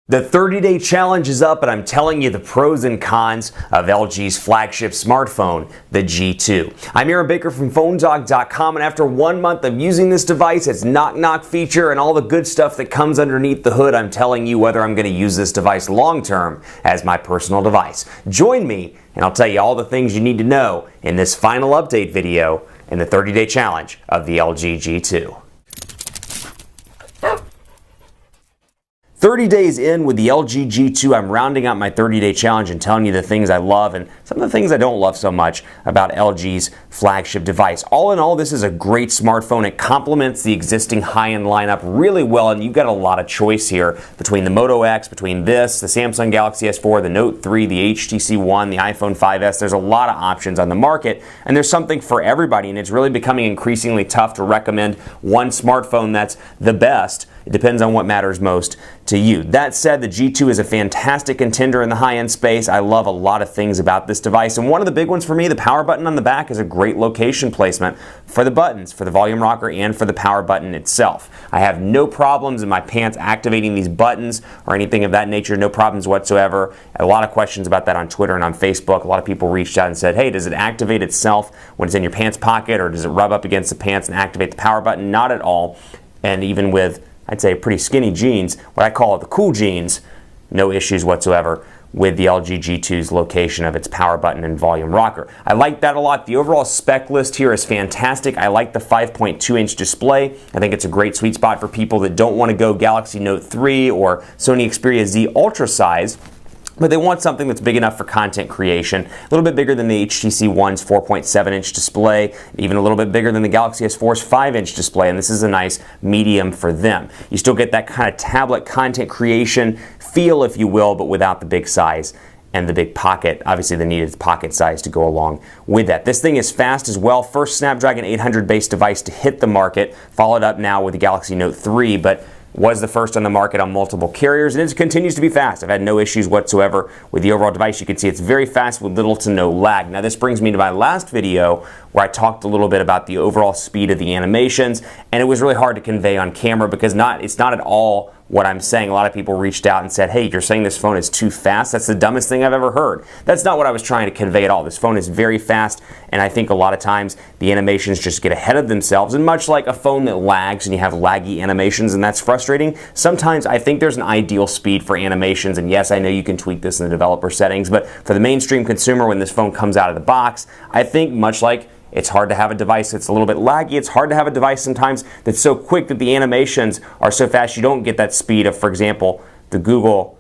The 30-day challenge is up, and I'm telling you the pros and cons of LG's flagship smartphone, the G2. I'm Aaron Baker from PhoneDog.com, and after 1 month of using this device, its knock-knock feature, and all the good stuff that comes underneath the hood, I'm telling you whether I'm going to use this device long-term as my personal device. Join me, and I'll tell you all the things you need to know in this final update video in the 30-day challenge of the LG G2. 30 days in with the LG G2, I'm rounding out my 30-day challenge and telling you the things I love and some of the things I don't love so much about LG's flagship device. All in all, this is a great smartphone. It complements the existing high-end lineup really well, and you've got a lot of choice here between the Moto X, between this, the Samsung Galaxy S4, the Note 3, the HTC One, the iPhone 5S. There's a lot of options on the market, and there's something for everybody, and it's really becoming increasingly tough to recommend one smartphone that's the best. It depends on what matters most to you. That said, the G2 is a fantastic contender in the high-end space. I love a lot of things about this device, and one of the big ones for me, the power button on the back, is a great location placement for the buttons, for the volume rocker and for the power button itself. I have no problems in my pants activating these buttons or anything of that nature, no problems whatsoever. A lot of questions about that on Twitter and on Facebook. A lot of people reached out and said, hey, does it activate itself when it's in your pants pocket, or does it rub up against the pants and activate the power button? Not at all. And even with, I'd say, pretty skinny jeans, what I call the cool jeans, no issues whatsoever with the LG G2's location of its power button and volume rocker. I like that a lot. The overall spec list here is fantastic. I like the 5.2-inch display. I think it's a great sweet spot for people that don't want to go Galaxy Note 3 or Sony Xperia Z Ultra size, but they want something that's big enough for content creation. A little bit bigger than the HTC One's 4.7-inch display, even a little bit bigger than the Galaxy S4's 5-inch display, and this is a nice medium for them. You still get that kind of tablet content creation feel, if you will, but without the big size and the big pocket, obviously the needed pocket size to go along with that. This thing is fast as well. First Snapdragon 800 based device to hit the market, followed up now with the Galaxy Note 3, but was the first on the market on multiple carriers, and it continues to be fast. I've had no issues whatsoever with the overall device. You can see it's very fast with little to no lag. Now this brings me to my last video where I talked a little bit about the overall speed of the animations, and it was really hard to convey on camera because it's not at all what I'm saying. A lot of people reached out and said, hey, you're saying this phone is too fast? That's the dumbest thing I've ever heard. That's not what I was trying to convey at all. This phone is very fast, and I think a lot of times the animations just get ahead of themselves, and much like a phone that lags and you have laggy animations and that's frustrating, sometimes I think there's an ideal speed for animations, and yes, I know you can tweak this in the developer settings, but for the mainstream consumer, when this phone comes out of the box, I think much like it's hard to have a device that's a little bit laggy, it's hard to have a device sometimes that's so quick that the animations are so fast you don't get that speed of, for example, the Google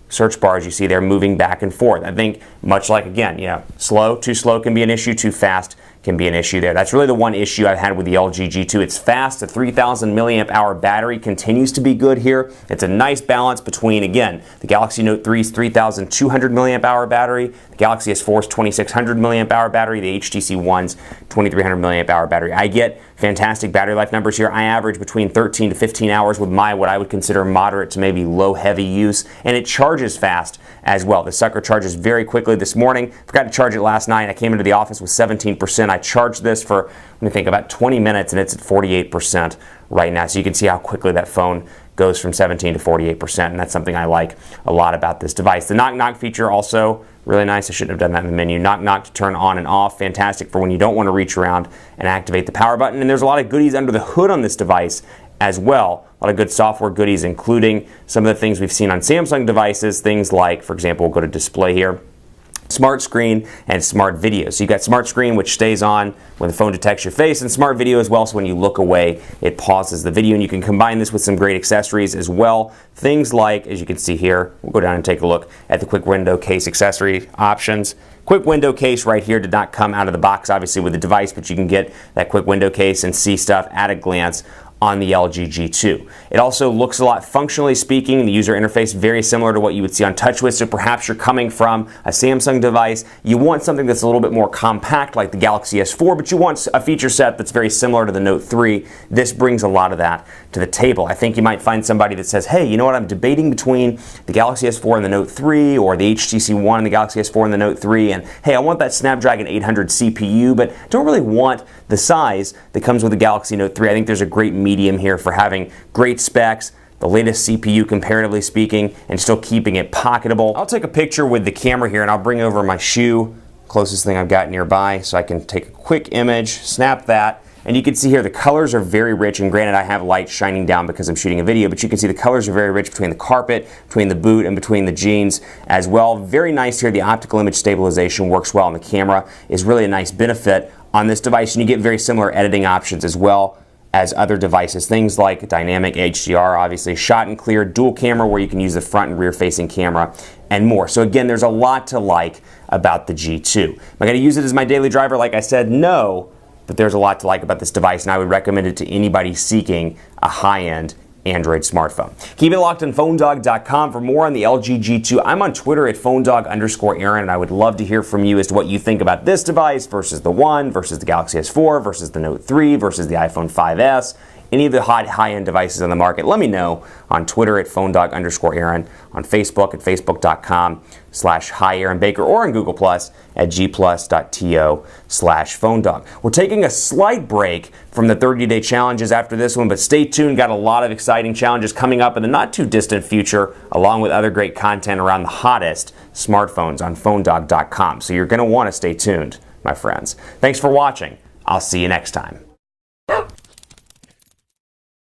search bars you see there moving back and forth. I think much like, again, too slow can be an issue, too fast can be an issue there. That's really the one issue I've had with the LG G2. It's fast. The 3,000 milliamp hour battery continues to be good here. It's a nice balance between, again, the Galaxy Note 3's 3,200 milliamp hour battery, the Galaxy S4's 2,600 milliamp hour battery, the HTC One's 2,300 milliamp hour battery. I get fantastic battery life numbers here. I average between 13 to 15 hours with my what I would consider moderate to maybe low heavy use, and it charges fast as well. The sucker charges very quickly this morning. Forgot to charge it last night. I came into the office with 17%. I charged this for, let me think, about 20 minutes, and it's at 48% right now. So you can see how quickly that phone goes from 17 to 48%, and that's something I like a lot about this device. The knock-knock feature also really nice. I shouldn't have done that in the menu. Knock-knock to turn on and off. Fantastic for when you don't want to reach around and activate the power button. And there's a lot of goodies under the hood on this device as well. A lot of good software goodies, including some of the things we've seen on Samsung devices, things like, for example, we'll go to display here, Smart Screen and Smart Video. So you've got Smart Screen, which stays on when the phone detects your face, and Smart Video as well, so when you look away, it pauses the video, and you can combine this with some great accessories as well. Things like, as you can see here, we'll go down and take a look at the quick window case accessory options. Quick window case right here did not come out of the box, obviously, with the device, but you can get that quick window case and see stuff at a glance on the LG G2. It also looks a lot, functionally speaking, the user interface very similar to what you would see on TouchWiz, so perhaps you're coming from a Samsung device, you want something that's a little bit more compact like the Galaxy S4, but you want a feature set that's very similar to the Note 3. This brings a lot of that to the table. I think you might find somebody that says, hey, you know what, I'm debating between the Galaxy S4 and the Note 3, or the HTC One and the Galaxy S4 and the Note 3, and hey, I want that Snapdragon 800 CPU, but don't really want the size that comes with the Galaxy Note 3. I think there's a great medium here for having great specs, the latest CPU comparatively speaking, and still keeping it pocketable. I'll take a picture with the camera here and I'll bring over my shoe, closest thing I've got nearby, so I can take a quick image, snap that, and you can see here the colors are very rich, and granted I have light shining down because I'm shooting a video, but you can see the colors are very rich between the carpet, between the boot, and between the jeans as well. Very nice here. The optical image stabilization works well on the camera, is really a nice benefit on this device, and you get very similar editing options as well as other devices. Things like dynamic HDR, obviously, shot and clear, dual camera where you can use the front and rear facing camera, and more. So again, there's a lot to like about the G2. Am I going to use it as my daily driver? Like I said, no, but there's a lot to like about this device, and I would recommend it to anybody seeking a high-end Android smartphone. Keep it locked on PhoneDog.com for more on the LG G2. I'm on Twitter at PhoneDog_Aaron, and I would love to hear from you as to what you think about this device versus the One, versus the Galaxy S4, versus the Note 3, versus the iPhone 5S. Any of the hot high-end devices on the market, let me know on Twitter at PhoneDog_Aaron, on Facebook at Facebook.com/HiAaronBaker, or on Google Plus at gplus.to/PhoneDog. We're taking a slight break from the 30-day challenges after this one, but stay tuned. Got a lot of exciting challenges coming up in the not-too-distant future, along with other great content around the hottest smartphones on PhoneDog.com. So you're going to want to stay tuned, my friends. Thanks for watching. I'll see you next time.